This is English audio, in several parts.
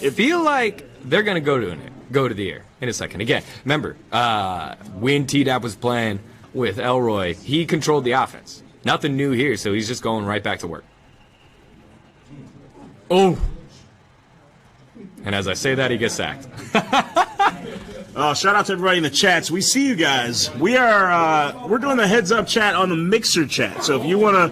feel like they're going to go to the air in a second. Again, remember, when T-Dap was playing with Elroy, he controlled the offense. Nothing new here, so he's just going right back to work. Oh. And as I say that, he gets sacked. Shout out to everybody in the chats. We see you guys. We're doing the heads up chat on the Mixer chat. So if you wanna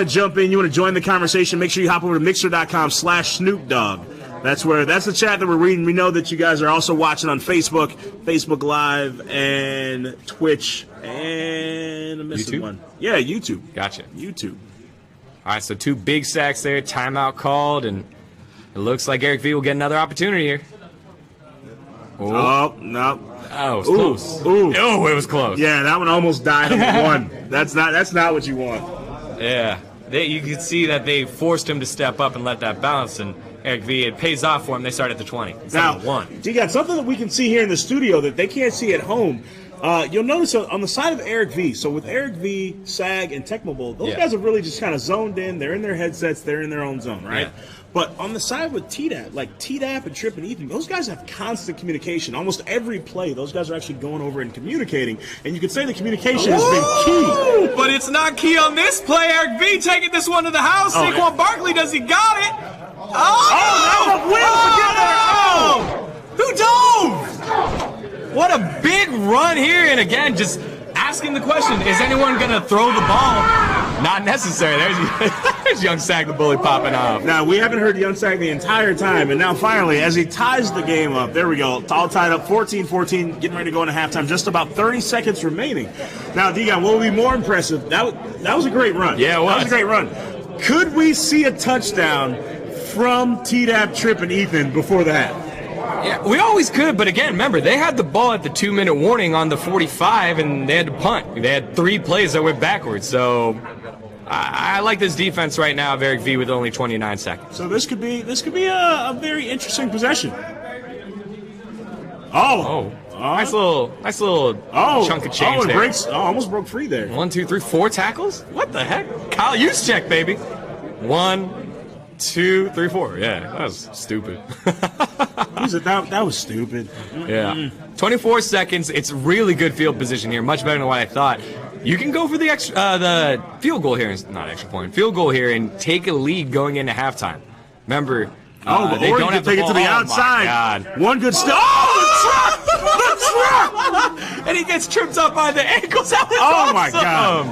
jump in, you wanna join the conversation, make sure you hop over to mixer.com/Snoop Dogg. That's the chat that we're reading. We know that you guys are also watching on Facebook Live, and Twitch, and I'm missing one. Yeah, YouTube. Gotcha. YouTube. All right, so 2 big sacks there, timeout called, and it looks like Eric V will get another opportunity here. Oh, no. Oh, it was close. Ooh. Oh, it was close. Yeah, that one almost died on the one. That's not what you want. Yeah. You could see that they forced him to step up and let that bounce, and Eric V, it pays off for him. They start at the 20. Now, 1. you got something that we can see here in the studio that they can't see at home. You'll notice on the side of Eric V, so with Eric V, Sag, and Tecmo Bowl, those guys have really just kind of zoned in. They're in their headsets. They're in their own zone, right? Yeah. But on the side with T-Dap, like T-Dap and Trip and Ethan, those guys have constant communication. Almost every play, those guys are actually going over and communicating. And you could say the communication has been key. But it's not key on this play. Eric V taking this one to the house. Saquon Barkley, does he got it? Who dove? What a big run here. And again, just asking the question, is anyone going to throw the ball? Not necessary. There's Young Sag the bully popping off. Now, we haven't heard Young Sag the entire time, and now finally, as he ties the game up, there we go, all tied up, 14-14, getting ready to go into halftime, just about 30 seconds remaining. Now, D-Gon, what will be more impressive, that was a great run. Yeah, it was. That was a great run. Could we see a touchdown from T-Dap, Trip, and Ethan before that? Yeah, we always could, but again, remember, they had the ball at the 2-minute warning on the 45, and they had to punt. They had 3 plays that went backwards, so I like this defense right now of Eric V with only 29 seconds. So this could be a very interesting possession. Nice little chunk of change it there. breaks. Almost broke free there. 1, 2, 3, 4 tackles? What the heck? Kyle Juszczyk, baby. 1, 2, 3, 4. Yeah, that was stupid. That was stupid. Yeah. 24 seconds. It's really good field position here. Much better than what I thought. You can go for the field goal here, not extra point, field goal here, and take a lead going into halftime. Remember, they don't have to take it to the outside. God. One good step. The trap! And he gets tripped up by the ankles. That was awesome. My God.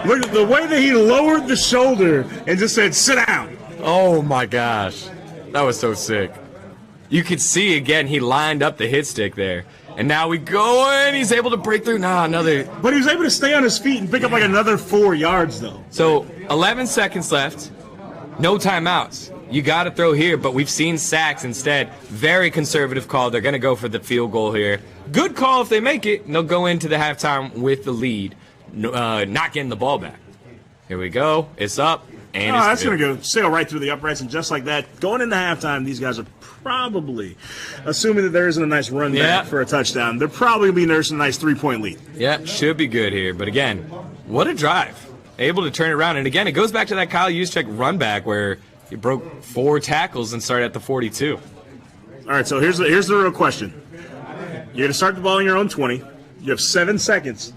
Look at the way that he lowered the shoulder and just said, "Sit down." Oh my gosh, that was so sick. You could see again he lined up the hit stick there. And now we go in. He's able to break through. Another. But he was able to stay on his feet and pick up like another 4 yards, though. So 11 seconds left. No timeouts. You got to throw here, but we've seen sacks instead. Very conservative call. They're going to go for the field goal here. Good call if they make it. And they'll go into the halftime with the lead, not getting the ball back. Here we go. It's up. And that's going to sail right through the uprights, and just like that, going into halftime, these guys are probably, assuming that there isn't a nice run back for a touchdown, they're probably going to be nursing a nice 3-point lead. Yeah, should be good here. But again, what a drive. Able to turn it around. And again, it goes back to that Kyle Juszczyk run back where he broke 4 tackles and started at the 42. All right, so here's the real question. You're going to start the ball in your own 20. You have 7 seconds.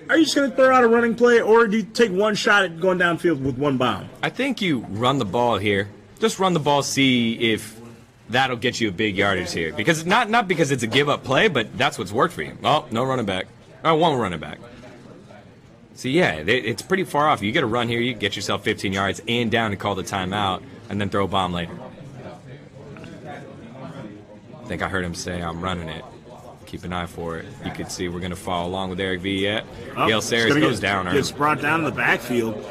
Are you just going to throw out a running play, or do you take one shot at going downfield with one bomb? I think you run the ball here. Just run the ball, see if that'll get you a big yardage here. Because not because it's a give-up play, but that's what's worked for you. Oh, no running back. Oh, one running back. So, yeah, it's pretty far off. You get a run here, you get yourself 15 yards and down to call the timeout, and then throw a bomb later. I think I heard him say, I'm running it. Keep an eye for it. You can see we're going to follow along with Eric V yet. Gail Sayers goes down early. Gets brought down in the backfield.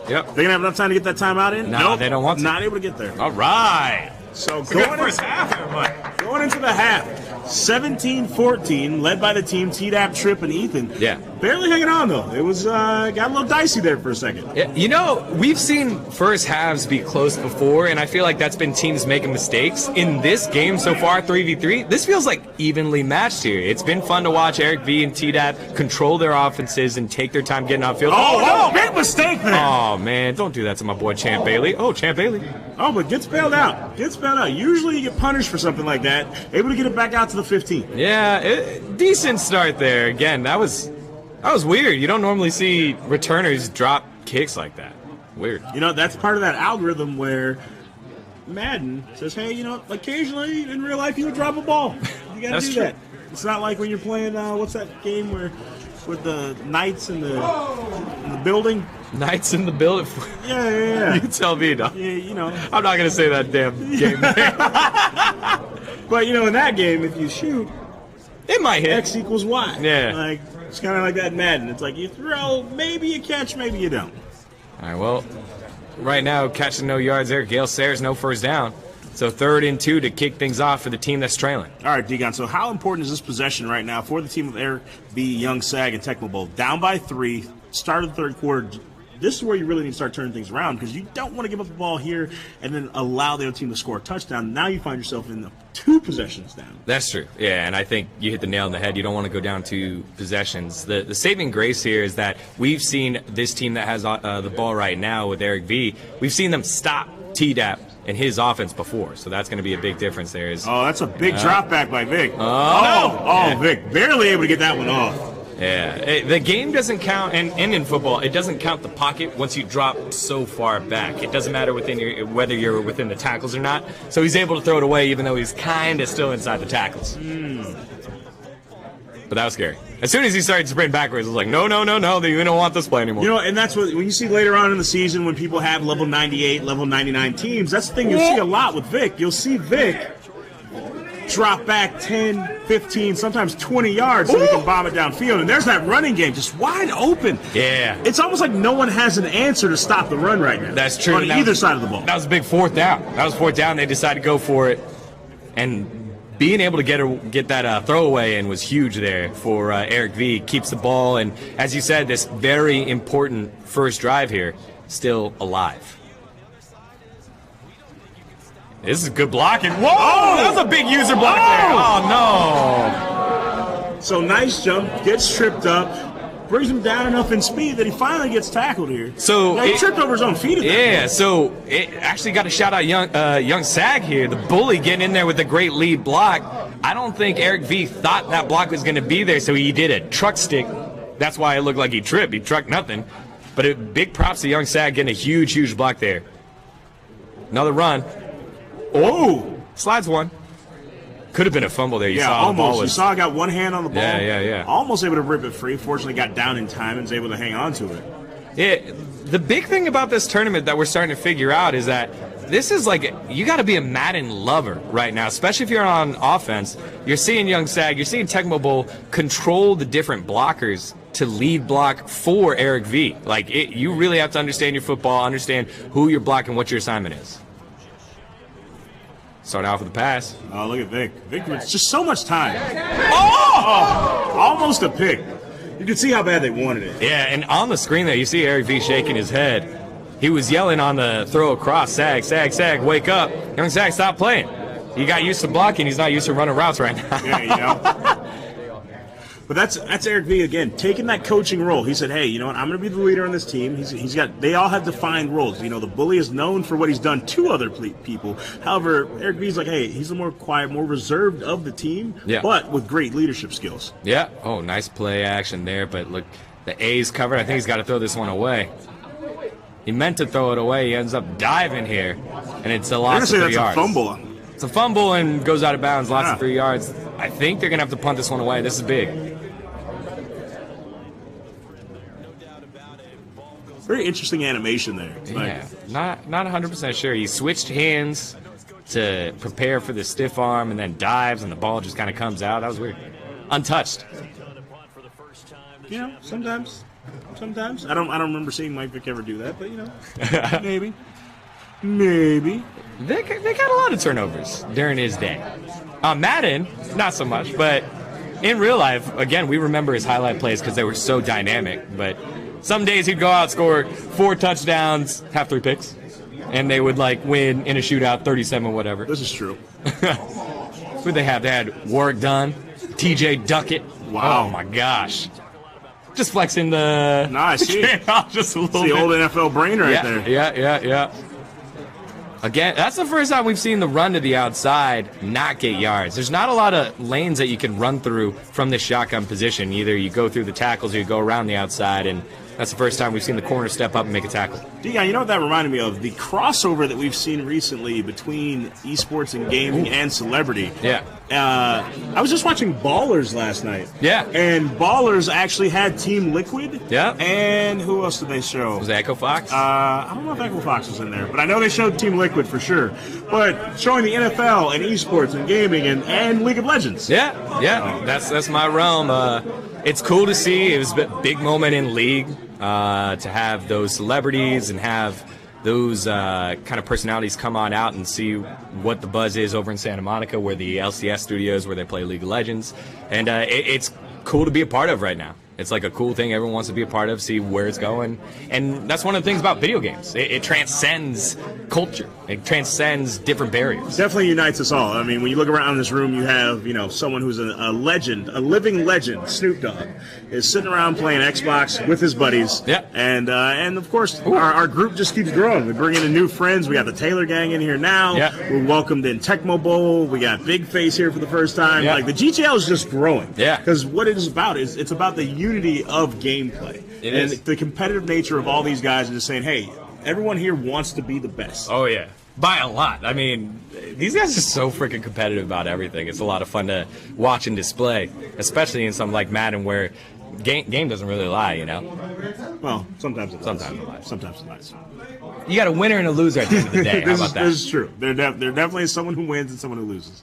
Yep. They're going to have enough time to get that timeout in? No, they don't want to. Not able to get there. All right. So going into the half, 17-14, led by the team T-Dap, Trip, and Ethan. Yeah. Barely hanging on, though. It was got a little dicey there for a second. Yeah, you know, we've seen first halves be close before, and I feel like that's been teams making mistakes. In this game so far, 3v3, this feels like evenly matched here. It's been fun to watch Eric V and T-Dap control their offenses and take their time getting off field. Oh, no! Big mistake there! Oh, man, don't do that to my boy Champ Bailey. Oh, Champ Bailey. Oh, but gets bailed out. Gets bailed out. Usually you get punished for something like that. Able to get it back out to the 15. Yeah, decent start there. Again, that was weird. You don't normally see returners drop kicks like that. Weird. You know, that's part of that algorithm where Madden says, hey, you know, occasionally in real life you would drop a ball. You got to do that. It's not like when you're playing, what's that game where with the knights in the building? Knights in the building? Yeah. You tell me, dog. Yeah, you know. I'm not going to say that damn game name. But, you know, in that game, if you shoot, it might hit. X equals Y. Yeah. Like, it's kind of like that in Madden. It's like you throw, maybe you catch, maybe you don't. All right, well, right now, catching no yards there. Gale Sayers, no first down. So 3rd and 2 to kick things off for the team that's trailing. All right, Degon, so how important is this possession right now for the team of Eric B., Young Sag, and Tecmo Bowl? Down by 3, start of the 3rd quarter. This is where you really need to start turning things around because you don't want to give up the ball here and then allow the other team to score a touchdown. Now you find yourself in the 2 possessions down. That's true. Yeah, and I think you hit the nail on the head. You don't want to go down 2 possessions. The saving grace here is that we've seen this team that has the ball right now with Eric V., we've seen them stop T-Dap in his offense before, so that's going to be a big difference there. Oh, that's a big drop back by Vic. Yeah. Vic, barely able to get that one off. Yeah, the game doesn't count, and in football, it doesn't count the pocket once you drop so far back. It doesn't matter whether you're within the tackles or not. So he's able to throw it away even though he's kind of still inside the tackles. But that was scary. As soon as he started to sprint backwards, I was like, no, you don't want this play anymore. You know, and that's what, when you see later on in the season when people have level 98, level 99 teams, that's the thing you'll see a lot with Vic. You'll see Vic drop back 10, 15, sometimes 20 yards so he can bomb it downfield. And there's that running game just wide open. Yeah. It's almost like no one has an answer to stop the run right now. That's true. On either side of the ball. That was a big 4th down. That was 4th down. They decided to go for it. And being able to get that throwaway in was huge there for Eric V. Keeps the ball. And as you said, this very important first drive here still alive. This is good blocking. Whoa! That was a big user block there. Oh, no. So nice jump. Gets tripped up. Brings him down enough in speed that he finally gets tackled here. So now, he tripped over his own feet. Yeah, so it actually got a shout out young Sag here. The bully getting in there with a great lead block. I don't think Eric V thought that block was going to be there, so he did a truck stick. That's why it looked like he tripped. He trucked nothing. But big props to young Sag getting a huge block there. Another run. Oh, slides one. Could have been a fumble there. You saw almost. The ball was... You saw I got one hand on the ball. Yeah. Almost able to rip it free. Fortunately, got down in time and was able to hang on to it. Yeah, the big thing about this tournament that we're starting to figure out is that this is like, you got to be a Madden lover right now, especially if you're on offense. You're seeing Young Sag, you're seeing Tecmo Bowl control the different blockers to lead block for Eric V. Like, you really have to understand your football, understand who you're blocking, what your assignment is. Start off with the pass. Oh, look at Vic. Vic, it's just so much time. Oh! Almost a pick. You can see how bad they wanted it. Yeah, and on the screen there, you see Eric V shaking his head. He was yelling on the throw across, Sag, wake up. Young Sag, stop playing. He got used to blocking. He's not used to running routes right now. Yeah, you know. But that's Eric V again, taking that coaching role. He said, hey, you know what, I'm going to be the leader on this team. They all have defined roles. You know, the bully is known for what he's done to other people. However, Eric V's like, hey, he's the more quiet, more reserved of the team, but with great leadership skills. Yeah. Oh, nice play action there. But look, the A's covered. I think he's got to throw this one away. He meant to throw it away. He ends up diving here, and it's a loss of 3 yards. That's a fumble. It's a fumble and goes out of bounds, lots of 3 yards. I think they're going to have to punt this one away. This is big. Very interesting animation there. Yeah, not 100% sure. He switched hands to prepare for the stiff arm and then dives, and the ball just kind of comes out. That was weird. Untouched. You know, sometimes. I don't remember seeing Mike Vick ever do that, but you know, maybe. Vic had a lot of turnovers during his day. Madden, not so much, but in real life, again, we remember his highlight plays because they were so dynamic. But some days he'd go out, score 4 touchdowns, have 3 picks, and they would like win in a shootout, 37 whatever. This is true. Who'd they have? They had Warwick Dunn, T.J. Duckett. Wow. Oh my gosh. Just flexing the. Nice. Just a little the bit. old NFL brain right there. Yeah. Again, that's the first time we've seen the run to the outside not get yards. There's not a lot of lanes that you can run through from this shotgun position. Either you go through the tackles or you go around the outside, and that's the first time we've seen the corner step up and make a tackle. Dion, you know what that reminded me of? The crossover that we've seen recently between esports and gaming and celebrity. Yeah. I was just watching Ballers last night. Yeah. And Ballers actually had Team Liquid. Yeah. And who else did they show? Was it Echo Fox? I don't know if Echo Fox was in there, but I know they showed Team Liquid for sure. But showing the NFL and esports and gaming and League of Legends. Yeah. That's my realm. It's cool to see. It was a big moment in League to have those celebrities and have those kind of personalities come on out and see what the buzz is over in Santa Monica, where the LCS studios, where they play League of Legends. And it's cool to be a part of right now. It's like a cool thing everyone wants to be a part of, see where it's going. And that's one of the things about video games. It transcends culture. It transcends different barriers. Definitely unites us all. I mean, when you look around this room, you have, someone who's a legend, a living legend, Snoop Dogg, is sitting around playing Xbox with his buddies. Yeah. And of course, our group just keeps growing. We bring in new friends. We got the Taylor Gang in here now. Yeah. We welcomed in Tecmo Bowl. We got Big Face here for the first time. Yeah. Like, the GGL is just growing. Yeah. Because what it is about is it's about the unity of gameplay. It and is. the competitive nature of all these guys and just saying, hey, everyone here wants to be the best. Oh, yeah. By a lot. I mean, these guys are so freaking competitive about everything. It's a lot of fun to watch and display, especially in something like Madden where game doesn't really lie, Well, sometimes it lies. Sometimes it lies. Sometimes it lies. You got a winner and a loser at the end of the day. How about that? This is true. There definitely is someone who wins and someone who loses.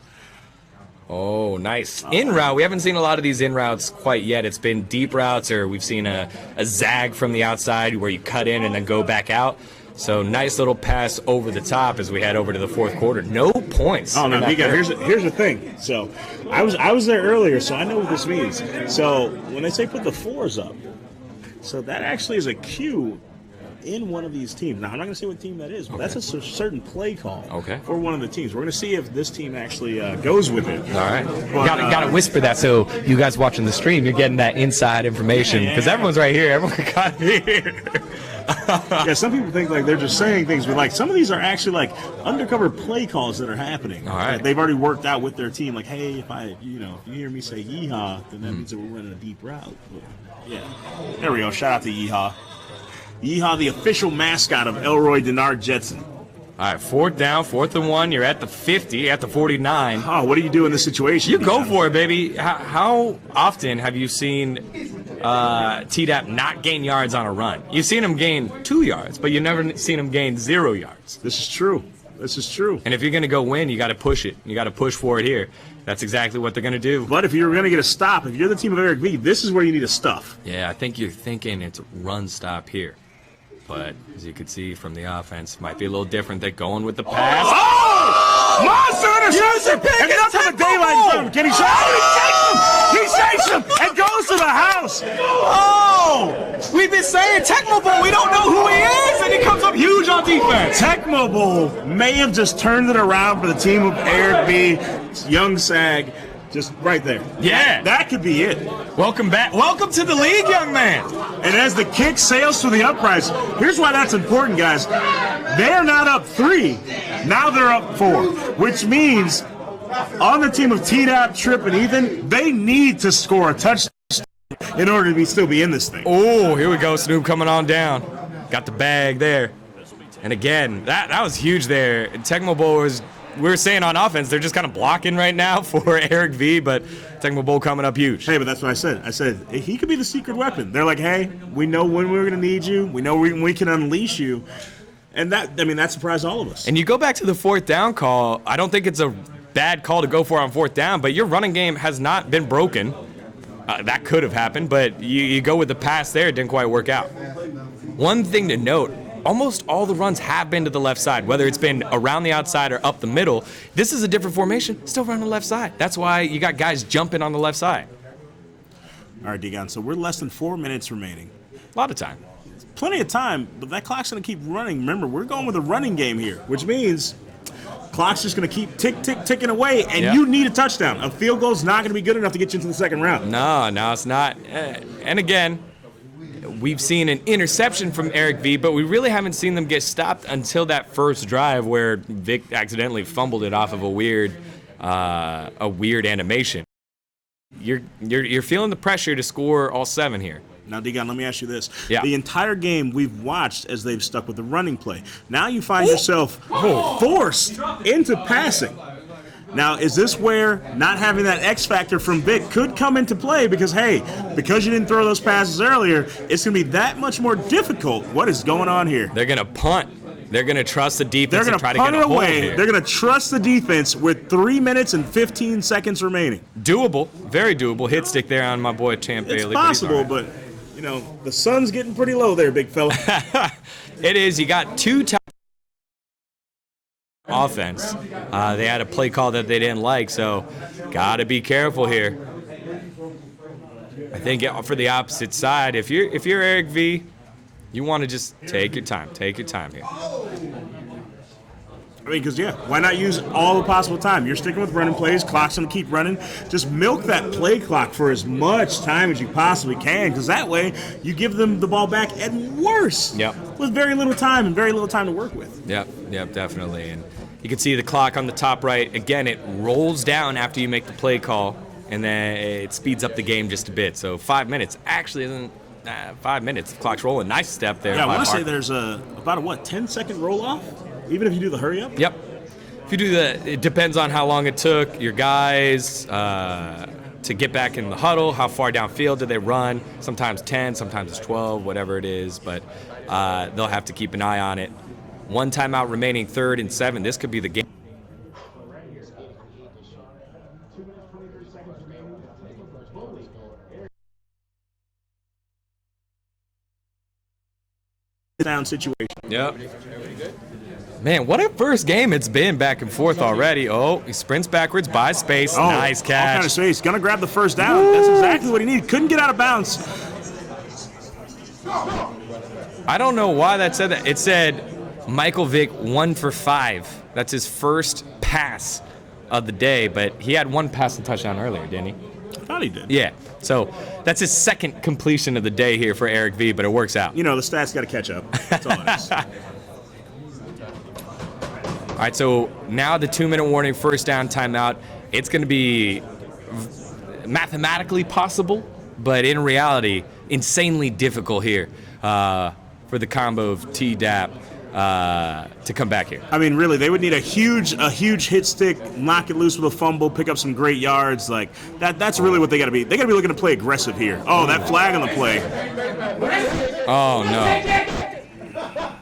Oh, nice. In route, we haven't seen a lot of these in routes quite yet. It's been deep routes, or we've seen a zag from the outside where you cut in and then go back out. So nice little pass over the top as we head over to the fourth quarter. No points. Oh no, Mika, here's the thing. So I was there earlier, so I know what this means. So when they say put the 4s up, so that actually is a cue in one of these teams. Now I'm not going to say what team that is, but that's a certain play call for one of the teams. We're going to see if this team actually goes with it. All right. Got to whisper that so you guys watching the stream, you're getting that inside information because everyone's right here. Everyone got here. Yeah, some people think like they're just saying things, but like some of these are actually like undercover play calls that are happening. All right. They've already worked out with their team. Like, hey, if you hear me say yeehaw, then that means that we're running a deep route. But, yeah. There we go. Shout out to Yeehaw. Yeehaw, the official mascot of Elroy Denard Jetson. All right, 4th down, 4th and 1. You're at the 50, at the 49. Oh, what do you do in this situation? You go for it, baby. How often have you seen TDAP not gain yards on a run? You've seen him gain 2 yards, but you've never seen him gain 0 yards. This is true. This is true. And if you're going to go win, you got to push it. You got to push for it here. That's exactly what they're going to do. But if you're going to get a stop, if you're the team of Eric V, this is where you need a stuff. Yeah, I think you're thinking it's a run stop here. But as you can see from the offense, might be a little different. They're going with the pass. Oh! Monster interception! And that's on the daylight zone. Can he shake him? He shakes him and goes to the house. Oh! We've been saying Tecmo Bowl, we don't know who he is, and he comes up huge on defense. Tecmo Bowl may have just turned it around for the team of Eric B. Young Sag. Just right there. Yeah. That could be it. Welcome back. Welcome to the league, young man. And as the kick sails through the uprights, here's why that's important, guys. They're not up 3. Now they're up 4. Which means on the team of T-Dap, Trip, and Ethan, they need to score a touchdown in order to still be in this thing. Oh, here we go. Snoop coming on down. Got the bag there. And again, that was huge there. Tecmo Bowl was... We were saying on offense, they're just kind of blocking right now for Eric V, but Tecmo Bowl coming up huge. Hey, but that's what I said. I said, he could be the secret weapon. They're like, hey, we know when we're going to need you. We know when we can unleash you. And that surprised all of us. And you go back to the 4th down call. I don't think it's a bad call to go for on 4th down, but your running game has not been broken. That could have happened, but you go with the pass there. It didn't quite work out. One thing to note, almost all the runs have been to the left side, whether it's been around the outside or up the middle. This is a different formation, still run on the left side. That's why you got guys jumping on the left side. All right, Degon, so we're less than 4 minutes remaining. A lot of time. Plenty of time, but that clock's going to keep running. Remember, we're going with a running game here, which means clock's just going to keep ticking away, and you need a touchdown. A field goal's not going to be good enough to get you into the second round. No, it's not. And again, we've seen an interception from Eric V, but we really haven't seen them get stopped until that first drive where Vic accidentally fumbled it off of a weird animation. You're feeling the pressure to score all 7 here. Now, Degon, let me ask you this. Yeah. The entire game we've watched as they've stuck with the running play. Now you find yourself forced into passing. Now, is this where not having that X factor from Vic could come into play? Because, hey, because you didn't throw those passes earlier, it's going to be that much more difficult. What is going on here? They're going to punt. They're going to trust the defense. They're going to try punt to get it a away. hold here. They're going to trust the defense with 3 minutes and 15 seconds remaining. Doable. Very doable. Hit stick there on my boy Champ Bailey. It's possible, but you know, the sun's getting pretty low there, big fella. It is. You got 2 top offense. They had a play call that they didn't like, so got to be careful here. I think for the opposite side, if you're Eric V, you want to just take your time. Take your time here. I mean, because, why not use all the possible time? You're sticking with running plays. Clock's going to keep running. Just milk that play clock for as much time as you possibly can, because that way you give them the ball back at worst with very little time and very little time to work with. Yep, definitely. And you can see the clock on the top right. Again, it rolls down after you make the play call, and then it speeds up the game just a bit. So 5 minutes actually isn't 5 minutes. The clock's rolling. Nice step there. Yeah, I want to say there's about a 10-second roll-off? Even if you do the hurry up? Yep. If you do it depends on how long it took your guys to get back in the huddle, how far downfield did they run. Sometimes 10, sometimes it's 12, whatever it is, but they'll have to keep an eye on it. 1 timeout remaining, 3rd and 7. This could be the game. Down situation. Yep. Man, what a first game it's been back and forth already. Oh, he sprints backwards, buys space. Nice catch. All kind of space. Gonna grab the first down. Woo! That's exactly what he needed. Couldn't get out of bounds. I don't know why that said that. It said Michael Vick 1 for 5. That's his first pass of the day, but he had 1 pass and touchdown earlier, didn't he? I thought he did. Yeah. So that's his 2nd completion of the day here for Eric V, but it works out. You know, the stats got to catch up. That's all it is. All right, so now the 2-minute warning, first down, timeout. It's going to be mathematically possible, but in reality, insanely difficult here for the combo of T-Dap to come back here. I mean, really, they would need a huge hit stick, knock it loose with a fumble, pick up some great yards. Like that's really what they got to be. They got to be looking to play aggressive here. Oh, that flag on the play. Oh, no.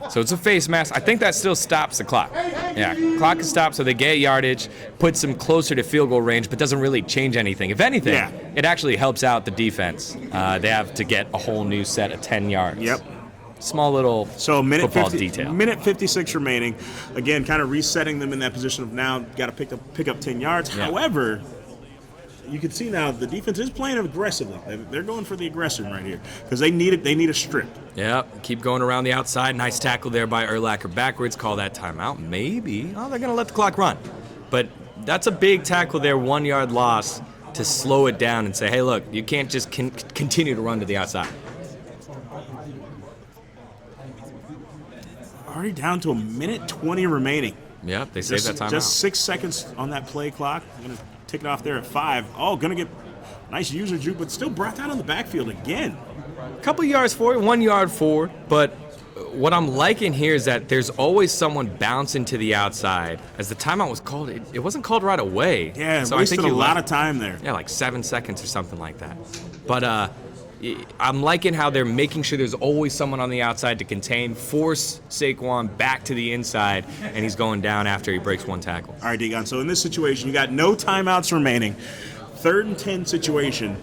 So it's a face mask. I think that still stops the clock. Yeah, clock is stopped, so they get yardage, puts them closer to field goal range, but doesn't really change anything. If anything, it actually helps out the defense. They have to get a whole new set of 10 yards. Yep. Small little football detail. Minute 56 remaining. Again, kind of resetting them in that position of now got to pick up 10 yards. Yeah. However, you can see now the defense is playing aggressively. They're going for the aggression right here because they need it. They need a strip. Yep. Keep going around the outside. Nice tackle there by Urlacher backwards. Call that timeout. Maybe. Oh, they're going to let the clock run. But that's a big tackle there, 1 yard loss to slow it down and say, hey, look, you can't just continue to run to the outside. Already down to a minute 20 remaining. Yep, they saved that timeout. Just 6 seconds on that play clock. I'm going to take it off there at 5. Oh, going to get nice user juke, but still brought down on the backfield again. A couple yards forward, 1 yard forward, but what I'm liking here is that there's always someone bouncing to the outside. As the timeout was called, it wasn't called right away. Yeah, so wasted I think a lot of time there. Yeah, like 7 seconds or something like that. But I'm liking how they're making sure there's always someone on the outside to contain, force Saquon back to the inside, and he's going down after he breaks 1 tackle. All right, Degon, so in this situation, you got no timeouts remaining. 3rd and 10 situation.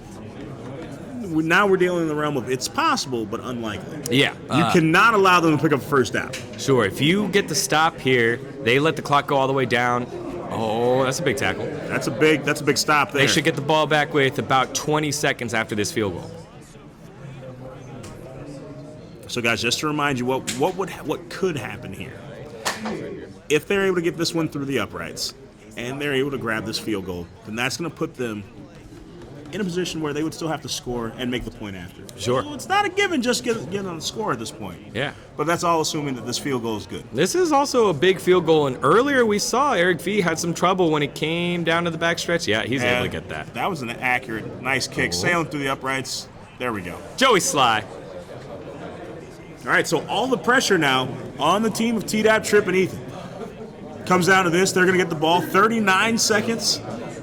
Now we're dealing in the realm of it's possible, but unlikely. Yeah. You cannot allow them to pick up first down. Sure. If you get the stop here, they let the clock go all the way down. Oh, that's a big tackle. That's a big stop there. They should get the ball back with about 20 seconds after this field goal. So, guys, just to remind you, what could happen here if they're able to get this one through the uprights and they're able to grab this field goal, then that's going to put them in a position where they would still have to score and make the point after. Sure. So it's not a given just getting on the score at this point. Yeah. But that's all assuming that this field goal is good. This is also a big field goal, and earlier we saw Eric V had some trouble when it came down to the backstretch. Yeah, he's able to get that. That was an accurate, nice kick, sailing through the uprights. There we go. Joey Sly. All right, so all the pressure now on the team of T-Dap, Trip, and Ethan. Comes down to this. They're going to get the ball 39 seconds.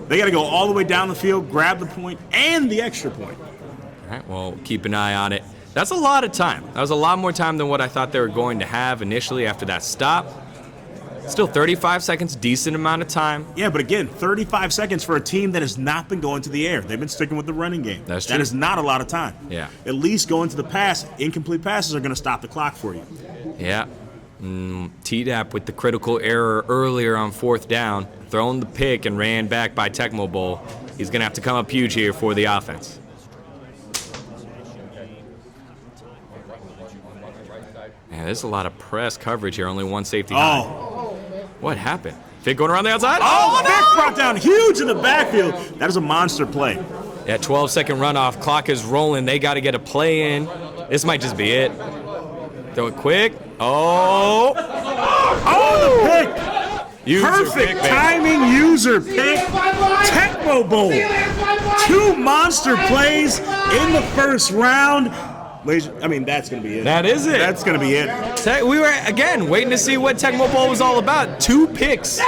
They got to go all the way down the field, grab the point, and the extra point. All right, well, keep an eye on it. That's a lot of time. That was a lot more time than what I thought they were going to have initially after that stop. Still 35 seconds, decent amount of time. Yeah, but again, 35 seconds for a team that has not been going to the air. They've been sticking with the running game. That's true. That is not a lot of time. Yeah. At least going to the pass. Incomplete passes are going to stop the clock for you. Yeah. T-Dap with the critical error earlier on 4th down, thrown the pick and ran back by Tecmo Bowl. He's going to have to come up huge here for the offense. Man, there's a lot of press coverage here, only one safety high. What happened? Vic going around the outside? Oh, Vic brought down huge in the backfield. That is a monster play. Yeah, 12-second runoff. Clock is rolling. They got to get a play in. This might just be it. Throw it quick. Oh, the pick. Perfect timing user pick. Tecmo Bowl. 2 monster plays in the first round. I mean, that's going to be it. That is it. That's going to be it. We were, again, waiting to see what Tecmo Bowl was all about. 2 picks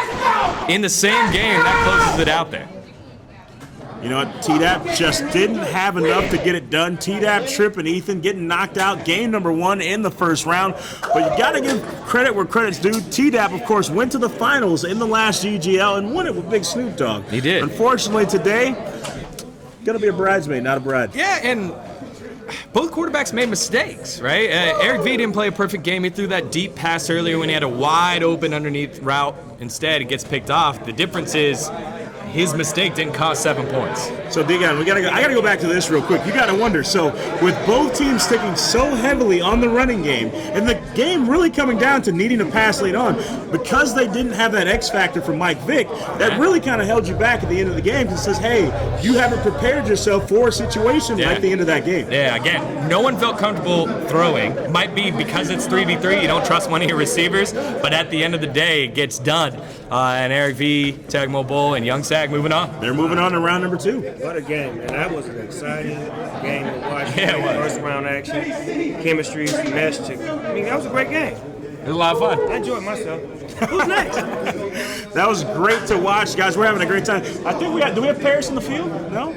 in the same game. That closes it out there. You know what? T-Dap just didn't have enough to get it done. T-Dap, Trip, and Ethan getting knocked out. Game number 1 in the first round. But you got to give credit where credit's due. T-Dap, of course, went to the finals in the last GGL and won it with big Snoop Dogg. He did. Unfortunately, today, going to be a bridesmaid, not a bride. Yeah, and both quarterbacks made mistakes, right? Eric V didn't play a perfect game. He threw that deep pass earlier when he had a wide open underneath route. Instead, it gets picked off. The difference is his mistake didn't cost 7 points. So, Digon, I gotta go back to this real quick. You gotta wonder, so with both teams sticking so heavily on the running game, and the game really coming down to needing to pass late on, because they didn't have that X factor from Mike Vick, that really kind of held you back at the end of the game because it says, hey, you haven't prepared yourself for a situation like the end of that game. Yeah, again, no one felt comfortable throwing. Might be because it's 3v3, you don't trust one of your receivers, but at the end of the day, it gets done. And Eric V, Tecmo Bowl, and Young Sag moving on. They're moving on to round number 2. What a game, man. That was an exciting game to watch. Yeah, it was. First round action, chemistry, meshed. I mean, that was a great game. It was a lot of fun. I enjoyed myself. Who's next? That was great to watch, guys. We're having a great time. I think do we have Paris in the field? No?